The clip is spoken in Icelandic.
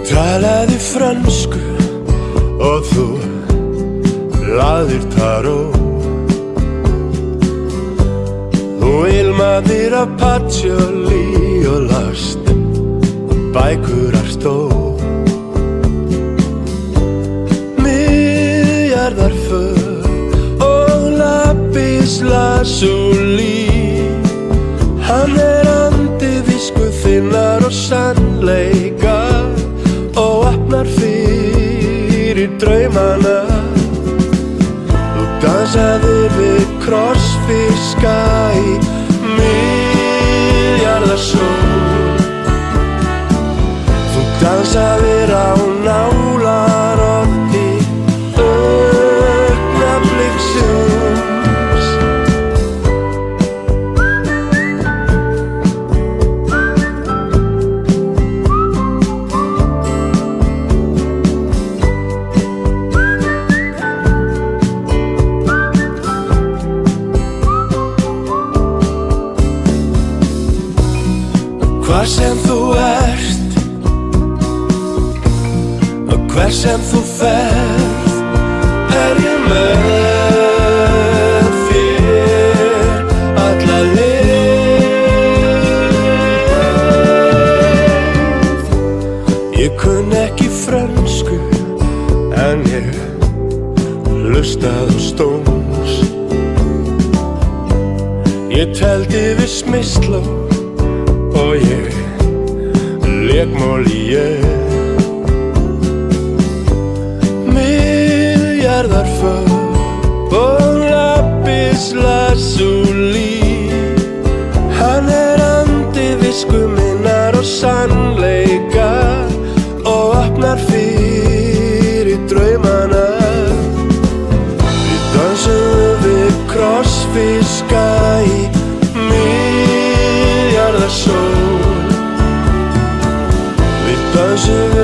talaði frönsku og þú lagðir taró. Þú ilmaðir af patchouli og last bækur Artó. Miðjarðarför og lapis lazuli. Hann andi visku þinnar og sannleika og opnar fyrir draumana. Þú dansaðir við krossfiska í miðjarðarsól. Þú dansaðir á nálaroddi augnabliksins. Hvar sem þú ert og hver sem þú ferð, ég með þér alla leið. Ég kunni ekki frönsku en ég hlustaði á Stones. Ég teldi við Smysló og ég lék Molière. Miðjarðarför og lapis lazuli. Hann andi visku minnar og sannleika og opnar fyrir draumana. Við dansum við krossfiska í miðjarðarsól. Við dansum